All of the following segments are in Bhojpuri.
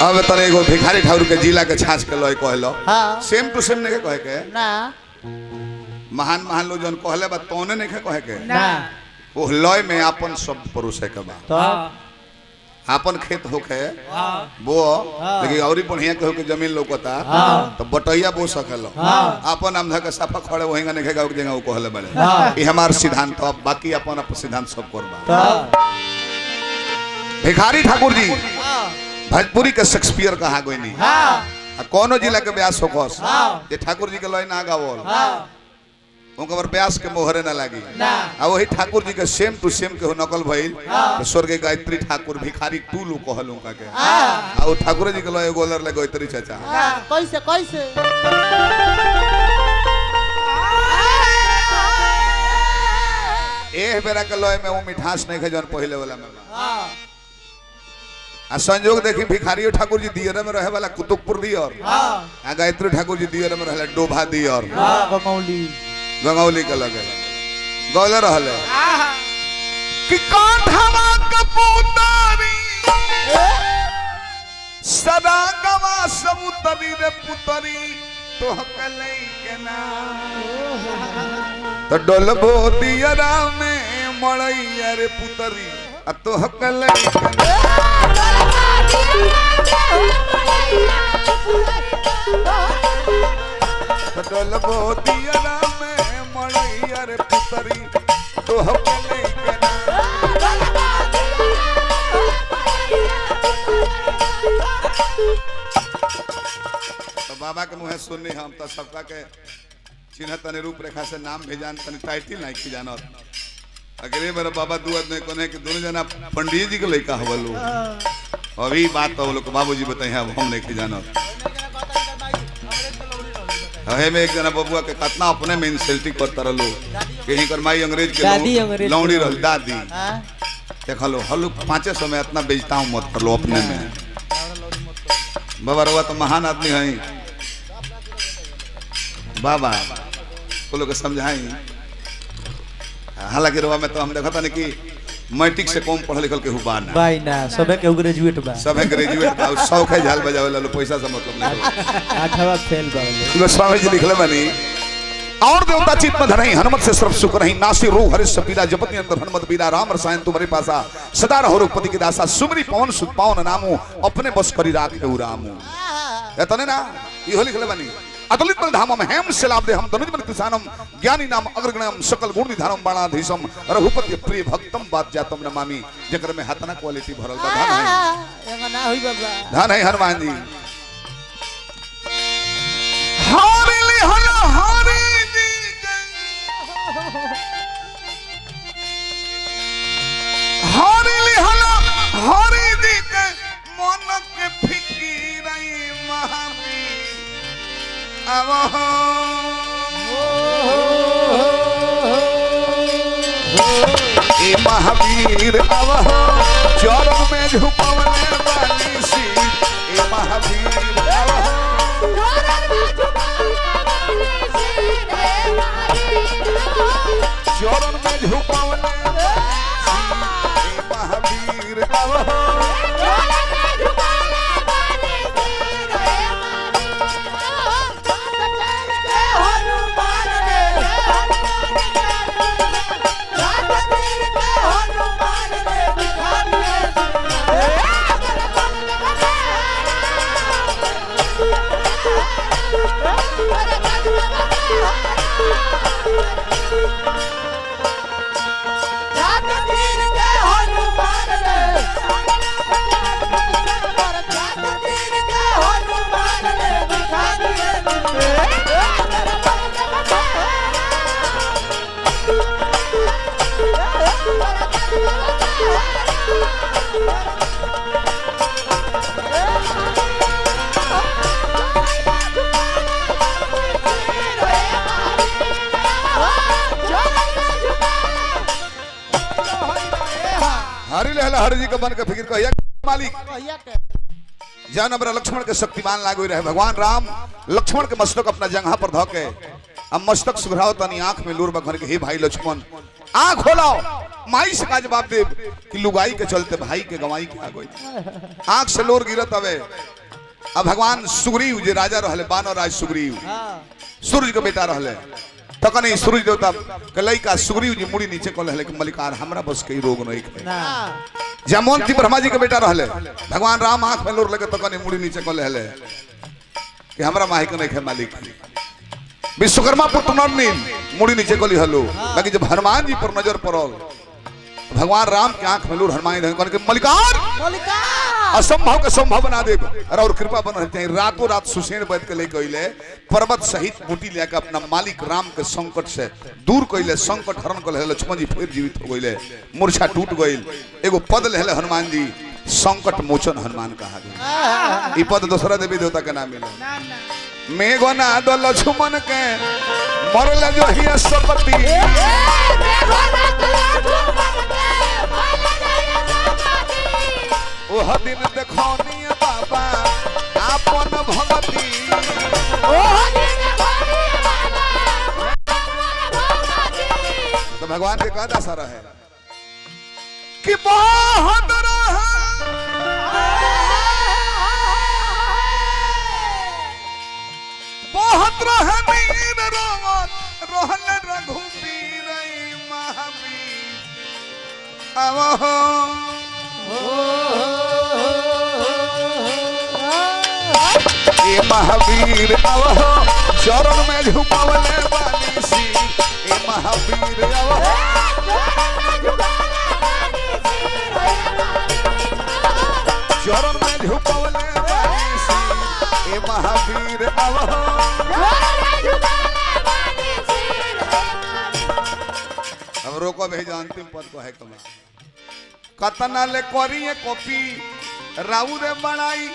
अब तने एगो भिखारी ठाकुर के जिला के छाछ के लय कहलो हां सेम टू सेम नहीं कहे के ना महान महान लोग जन कहले बा तोने नहीं कहे के ना वो लय में अपन शब्द परोसे के बा तो अपन खेत होके वो लेकिन औरी बढ़िया के होके जमीन लोकता तो बटैया बो सकल अपन आमधा के साफा खड़े वहींगा नहीं खेगा जगह वो कहले बड़े ई हमार सिद्धांत अब बाकी अपन अपन सिद्धांत सब करबा भिखारी ठाकुर जी भोजपुरी के शेक्सपियर कहा गई नहीं कोनो जिला के ब्यास होकस ये ठाकुर जी के लय ना गावल उनकर ब्यास के मोहरे ना लागी आ वही ठाकुर जी के सेम टू सेम के नकल भइल स्वर्गीय गायत्री ठाकुर भिखारी टू लो कहल उनका के आ वो ठाकुर जी के लय गोलर ले गायत्री चाचा कैसे कैसे एह बेरा के लय में वो मिठास नहीं है जन पहले वाला में आ संयोग देखी भिखारी ठाकुर जी दियर में रहे वाला कुतुबपुर दियर आ गायत्री ठाकुर जी दियर में रहले डोभा दियर गंगौली के लगे गौले रहले कि कांधवा कपूतारी सदा गवा सबूतरी रे पुतरी तो हकले के ना तो डोलबो दियरा में मड़ैया रे पुतरी आ तो हकले के ना डोलबो दियरा में मड़ैया रे पुतरी तो हकले के ना तो बाबा के मुँह सुननी हम तो सबका के चिन्ह तने रूपरेखा से नाम भेजान तने टाइटिल नहीं की जानत अगले मेरा बाबा दू आदमी कोने कि दोनों जना पंडित जी के लड़का हवलो अभी बात तो लोग बाबूजी बताए हम नहीं की जानत हहे में एक जना बबुआ के कितना अपने में इंसल्टिंग करता रहलो कहीं कर माई अंग्रेज के लौंडी रह दादी देखलो हलो 500 में इतना बेचता हूं मत कर लो अपने में बाबा रवा तो महान आदमी है बाबा को लोग समझाई हालांकि रवा में तो हम देखा था कि मैट्रिक से कम पढ़ा लिखल के हुबा ना भाई ना सबे के ग्रेजुएट बा सबे ग्रेजुएट बा शौक है झाल बजावे ला पैसा से मतलब नहीं 8वां फेल बा गोस्वामी जी लिखले बनी और देवता चित्त में धरई हनुमत से सर्व सुख रही नासी रो हरिष पीरा जपति अंतर हनुमत पीरा राम रसायन तुम्हारे पासा सदा रहो रघुपति के दासा सुमरी पवन सुत पावन नामो अपने बस करी राखे रामो एतने ना इहो लिखले बनी अतुलित बल धामम हेम शिलाब दे हम धनुज बल किसानम ज्ञानी नाम अग्रगणम सकल गुण निधानम बाणाधीशम रघुपति प्रिय भक्तम बात जातम नमामि जेकर में हतना क्वालिटी भरल बा धन है एंगा ना होई बाबा धन है हनुमान जी हारी ली हला हारी जी हारी ली हला हारी जी के मन के फिकीरई महावी ए महावीर अवहो चरण में झुकवले वाली सी ए महावीर अवहो चरण में झुकवले सी ए महावीर अवहो हरि लहला हरि जी का मन के फिक्र कहिया मालिक जान हमरा लक्ष्मण के शक्तिमान लागो रहे भगवान राम लक्ष्मण के मस्तक अपना जंघा पर धो के अब मस्तक सुघराओ तनी आंख में लूर बखर के हे भाई लक्ष्मण आंख खोलाओ माई से का जवाब दे कि लुगाई के चलते भाई के गवाई के आ गई। आंख से लोर गिरत हवे। अब भगवान सुग्रीव जे राजा रहले, बानर राज सुग्रीव, सूरज के बेटा रहले, तकने सूरज देवता के लइका सुग्रीव जी मुड़ी नीचे कल हले कि मलिकार हमरा बस के रोग नहीं है। जमोंती ब्रह्मा जी के बेटा रहले, भगवान राम आंख में लोर लगे तकने मुड़ी नीचे कल हले कि हमरा माही के नहीं है मालिक। विश्वकर्मा पुत्र नरनील मुड़ी नीचे कली हलो, बाकी जब हनुमान जी पर नजर पड़ल, भगवान राम के आंख में लोर हनुमान जी के मलिकार असंभव के संभव बना दे और कृपा बन चाहिए। रातों रात सुसेन बैठ के लेके अइले, पर्वत सहित बूटी लेके अपना मालिक राम के संकट से दूर कइले, संकट हरण कर लक्ष्मण जी फिर जीवित हो गइले, मूर्छा टूट गइल। एगो पद लेले हनुमान जी, संकट मोचन हनुमान कहा गया। ई पद दूसरा देवी देवता के नाम मिले। मेघो ना दो लक्ष्मण के मरल जो हिया सपति, ओह दिन देखौनी बाबा आपन भगती। तो भगवान के का दशा रहे कि बहुत रहे मीर रोहन रघुबीर महावीर आवहो ए महावीर आवहो चरण में झुकावले बानी सी। ए महावीर आवहो चरण में झुकावले बानी सी। ए महावीर आवहो अब रोको भेजा अंतिम पद को है कमा कतना ले करिए कॉपी राउर बनाई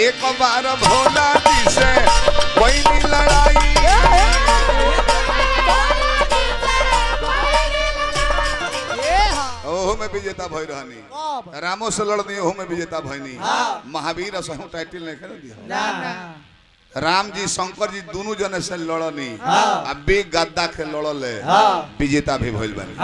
एक बार भोला जी से कोई नहीं लड़ाई। ओहो में विजेता भई रहनी, रामो से लड़नी ओहो में विजेता भईनी। महावीर असहु टाइटल नहीं कर दिया। राम जी शंकर जी दोनों जने से लड़नी, अब बे गद्दा के लड़ले विजेता भी भइल बानी।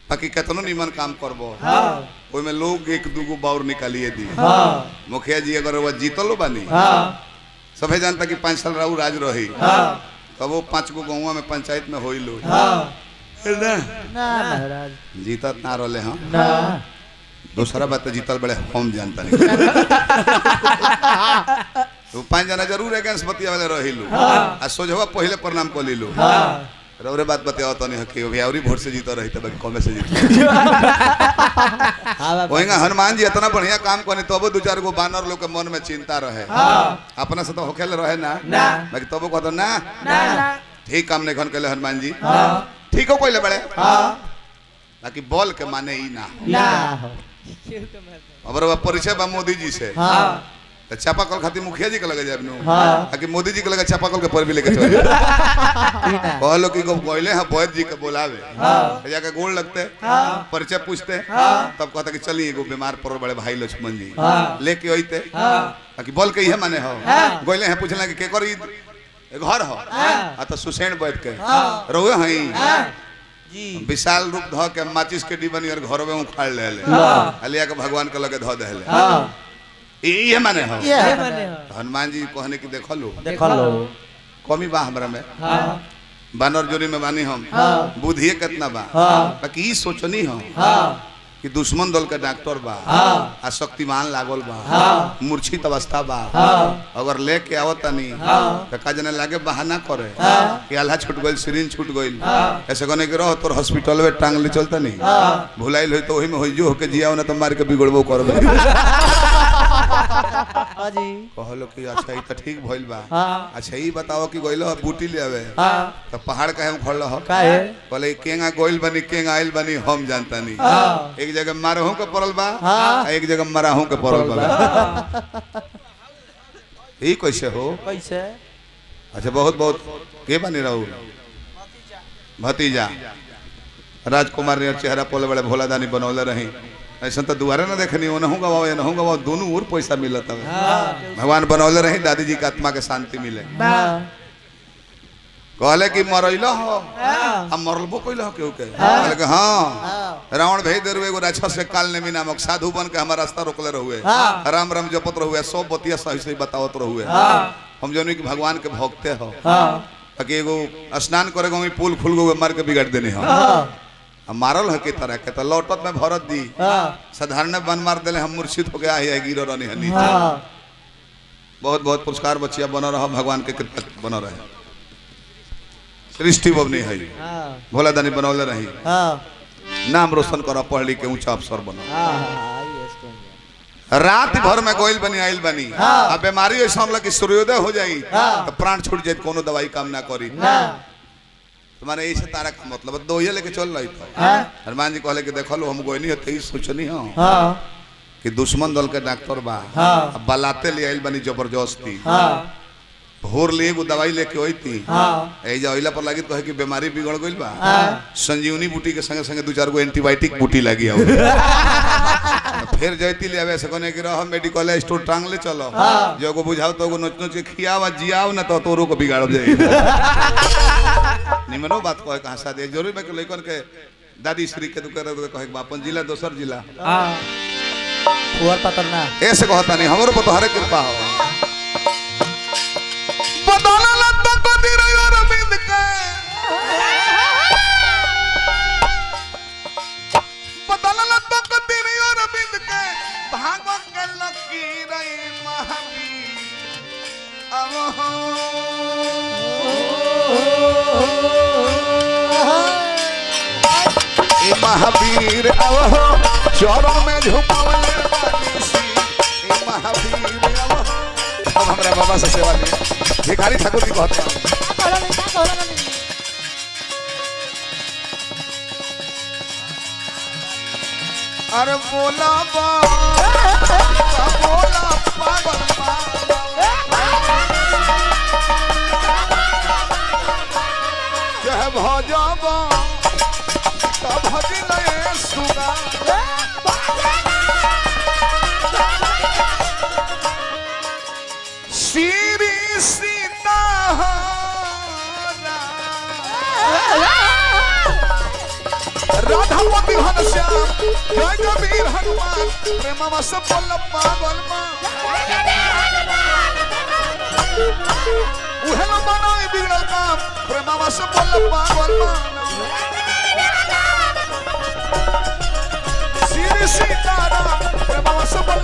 बाकी केतनो निमन काम करबो ओइ में लोग एक दूगो बाउर निकालिए दी। मुखिया जी अगर वो जीतलो बानी, सभे जानता कि 5 साल राउ राज रही, तब वो 5 गो गाँव में पंचायत में होइलो जीतत ना रहले। हम दूसरा बात जीतल बड़े हम जानता नहीं। तो 5 जना जरूर अगेंस्ट बतिया वाले रहिलो आ सोझवा पहले प्रणाम कर लिलो। रौरे बात बताओ तो नहीं कि अभी औरी वोट से जीता रही तब कमे से जीता। वहींगा हनुमान जी इतना बढ़िया काम करने तब 2-4 गो बानर लोग के मन में चिंता रहे। अपना से तो होखेल रहे ना, बाकी तब कहतो ना ठीक काम नहीं खन कहले हनुमान जी, ठीक हो कोइले बड़े, बाकी बोल के माने ही ना। अब परिचय बा मोदी जी से, तो चापाकल खातिर मुखिया जी के लगे जाए ताकि मोदी जी के लगे चापाकल के पर भी लेके चले कहलो कि गइले हैं वैद्य जी के बोलावे, जाके गोड़ लगते परिचय पूछते, तब कहता कि चलिए एगो बीमार पड़ल बड़े भाई लक्ष्मण जी लेके अइते, ताकि बोल के इहे माने हो। गइले हैं पूछला कि केकर घर हो, आ तो सुसेन बैठ के रोए हई विशाल रूप ध के माचिस के डिबनी और घर में उखाड़ ले अलिया के भगवान के लगे ध देले। ये माने हो हनुमान जी कहने की देख लो कमी बा हमरा में, बानर जोरी में बानी हम, बुद्धिए कितना बा, बाकी ई सोचनी हो कि दुश्मन दल के डॉक्टर बा आ शक्तिमान लागल बा, मूर्छित अवस्था बा, अगर लेके आवतनी तो का जने लागे बहाना करे कि आल्हा छूट गइल, सिरिंज छूट गइल, ऐसे कने के रह तोर हॉस्पिटल में टांग ले चलता नहीं, भुलाइल होई तो ओही में होई जो होके जियाओ ना तो मार के बिगड़बो करबे। हाजी कहलो कि अच्छा ई त ठीक भइल बा, अच्छा ई बताओ कि गइल हो बूटी ले आवे तो पहाड़ काहे उखड़ल हो, काहे कहले केंगा गइल बनी केंगा आइल बनी हम जानता नहीं। एक जगह मारहू के पड़ल बा, एक जगह मराहू के पड़ल बा। ई कैसे हो? कैसे? अच्छा बहुत बहुत के बनी रहू भतीजा राजकुमार ने चेहरा पोले बड़े भोला दानी बनौले रही, ऐसा तो दुआरे ना देखनी, ओनहू गवाओ एनहू गवाओ, दोनों ओर पैसा मिलता है। भगवान बनौले रही दादी जी का आत्मा के शांति मिले। कहले कि मरैला हो अब मरलबो कइला हो केहू के कहले कि हां रावण भेज दे रुए एगो राक्षस से काल नेमी नामक साधु बन के हमारा रास्ता रोकले रहुए राम राम जपत रहुए सब बतिया सही सही बतावत रहुए हम जौन कि भगवान के भक्ते हो ताकि एगो स्नान करे गो पुल खुल गो मार के बिगाड़ देने हो हम मारल है के तरह के तो लौटत में भरत दी साधारण बन मार देले हम मूर्छित हो गया है गिरो रहनी है नीचे बहुत बहुत पुरस्कार बचिया बना रहा भगवान के कृपा बना रहे सृष्टि बबनी है भोला दानी बनौले रही नाम रोशन करा पढ़ लिख के ऊंचा अफसर बना रात भर में गोइल बनी आइल बनी अब बीमारी ऐसा हमला कि सूर्योदय हो जाई तो प्राण छूट जाए कोनो दवाई काम ना करी तुम्हारे ऐसे तारा का मतलब दो ये लेके चल रही था हनुमान जी कहले कि देखो लो हम गोइनी है तेई सोचनी हो कि दुश्मन दल के डॉक्टर बा बलाते ले आइल बनी जबरदस्ती भोर ले एगो दवाई लेके आई थी ऐजा ओइला पर लागी कहे कि बीमारी बिगड़ गइल बा संजीवनी बूटी के संगे संगे दो चार गो एंटीबायोटिक बूटी लगी है फिर जैती ले आवे से कोने कि रह मेडिकल स्टोर टांग ले चलो जो को बुझाओ तो को नोच नोच के खियावा जियाव ना तो तोरो को बिगाड़ जाए निमनो बात कहे कहां शादी जरूरी बा के लइकन के दादी श्री के दुकर कहे बापन जिला दोसर जिला फुवर पतरना ऐसे कहता नहीं हमरो पर तोहरे कृपा हो बदला तो कदीर अरविंद के बदला तो कदीर अरविंद के भागवत के लकीर महावीर अब हो ए महावीर अब हो चरण में झुकावले बानीसी ए महावीर अब हो अब हमरा बाबा से सेवा ली भिखारी ठाकुर जी कहते हैं अरे बोला बोला पागल जय भजबा तब भजले सुगा श्री सीता राधापति घनश्याम जय कबीर हनुमान प्रेम बस बोल पागल उहे न बनाई बिगड़ल काम प्रेम बस बोल पागल श्री सीताराम प्रेम बस बोल